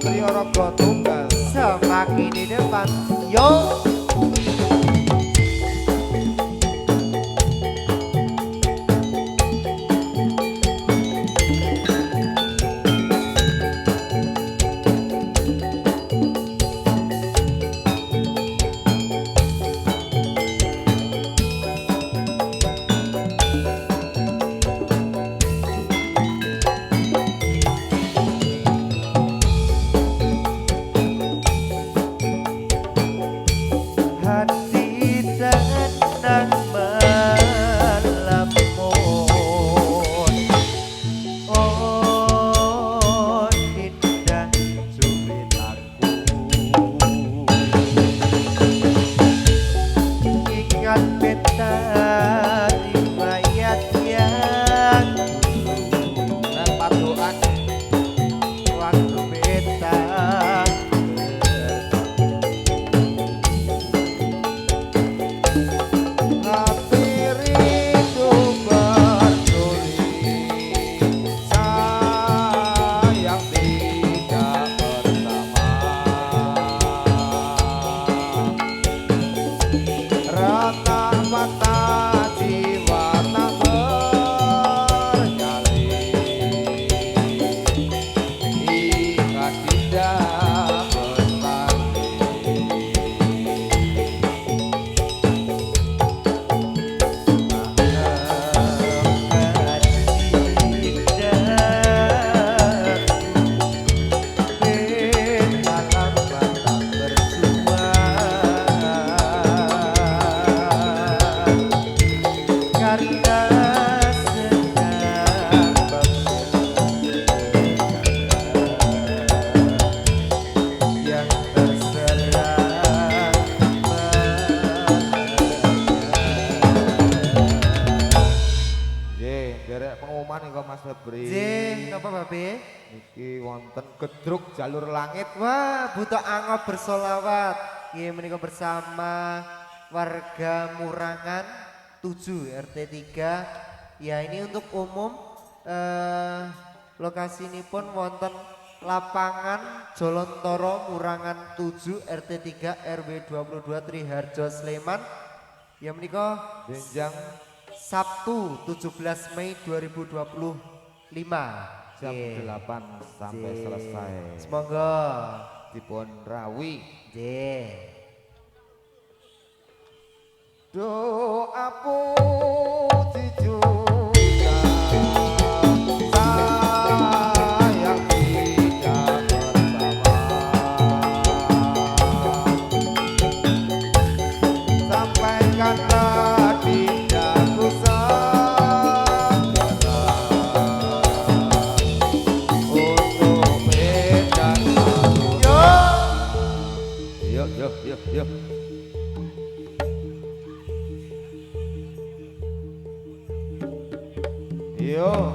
Satrio Rogo Tunggal. Semakin di depan. Yo. Mas Febri. Jih, apa Babe? Niki wonten Gedruk Jalur Langit. Wah, buta angop bersolawat. Ini menikah bersama warga Murangan 7 RT 3. Ya, ini untuk umum. Lokasi ini pun wonten lapangan Jolontoro Murangan 7 RT 3 RW 22 Triharjo Sleman. Ya menikah Benjang Sabtu 17 Mei 2025 jam 8 sampai selesai. Semoga dipun rawi. Doa puji juga sayang kita bersama, sampaikan tadi aku segera untuk beda. Yuk. Yo. Yo.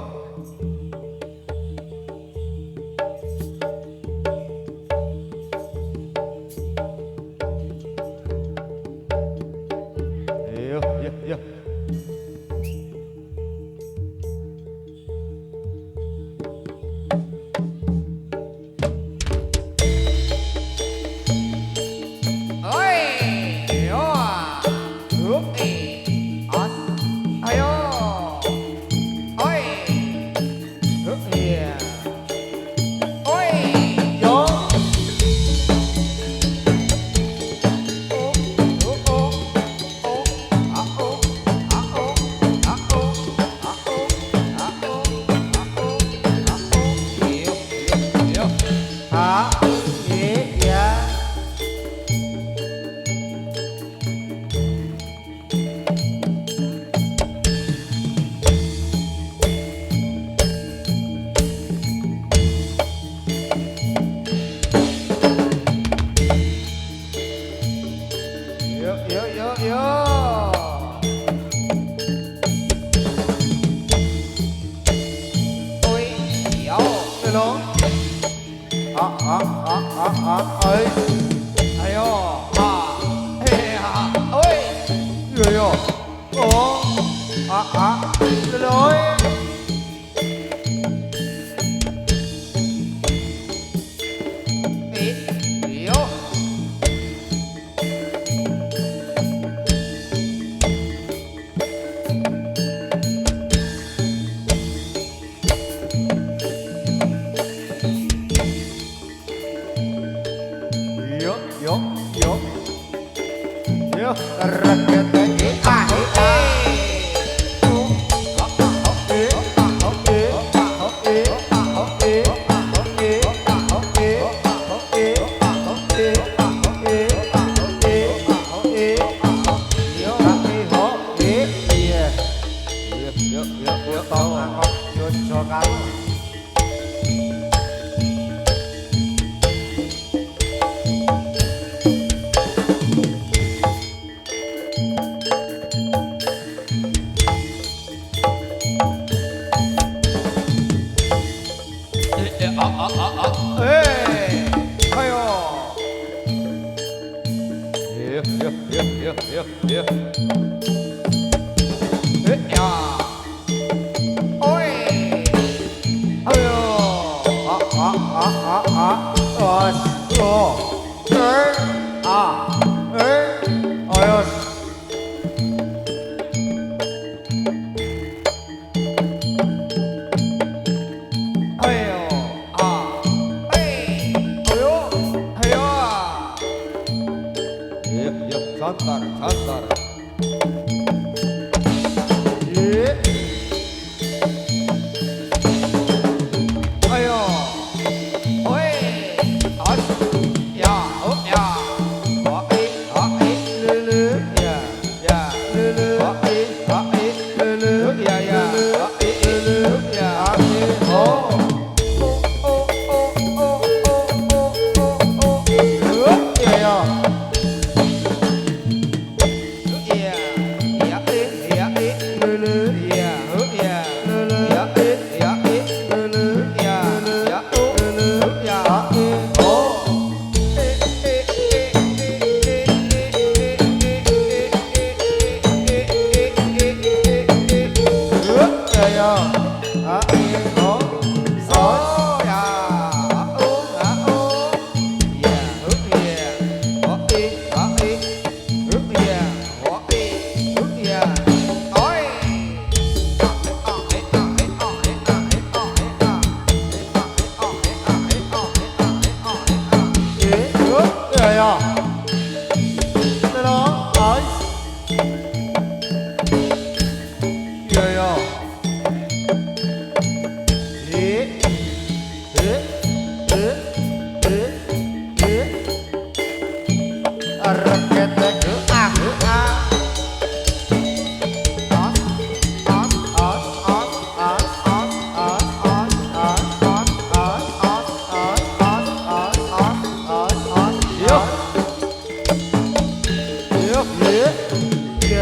Ayo. Ya. Ya. Oi. Ayo. Os. Oh. Oyos. Ayo. Ayo. Ya, santar. Ayo. Oi. As. Ya. Ya. Lele. Ya. Lele. Ya. Oh.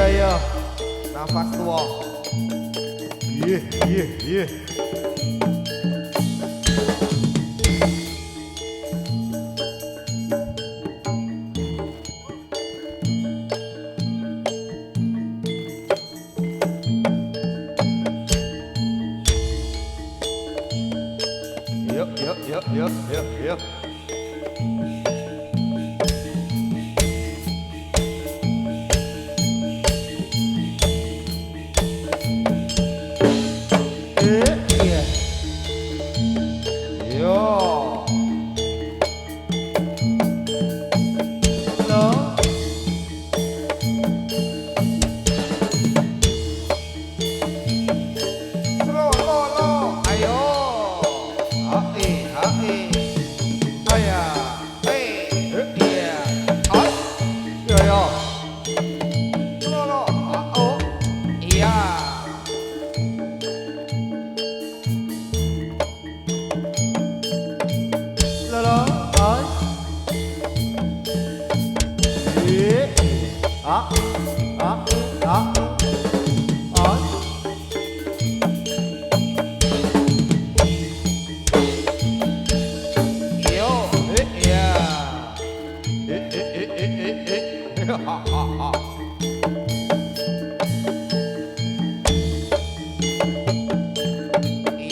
Ya. Nafas tua. Yeah. Yuk. Yeah. Yo. No. Lo. Ayo. Hai. Aya. Iya. Os. Yo. Lo. Iya. Lolo. Os. Yeah. Os. Yo. Iya.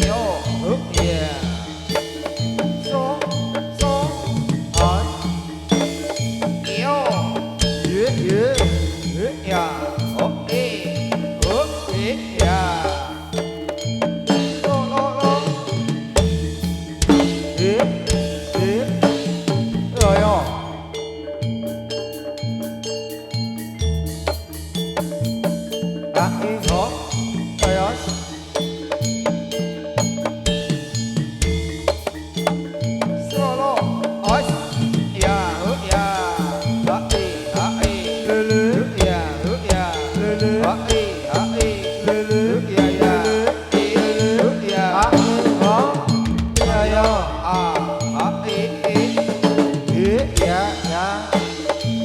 Yo. Iya. So. Os. Yo. Yeah. Ya. Ya. Lo. Yo. Kaki ho. Oyos. Solo. Os. Ya. Hai. Lele. Ya. Lele. Hai. Lele. Ya. Ya. Ho. Yo. Hai. Ya.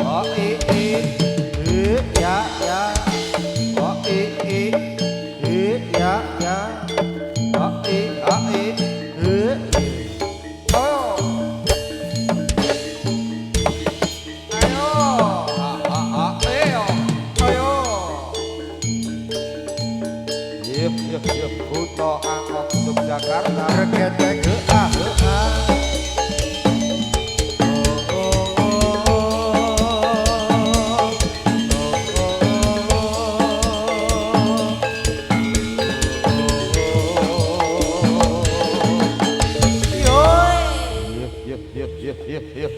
Hai. Ya. Hai. Ya. Hai. iya, iya, iya.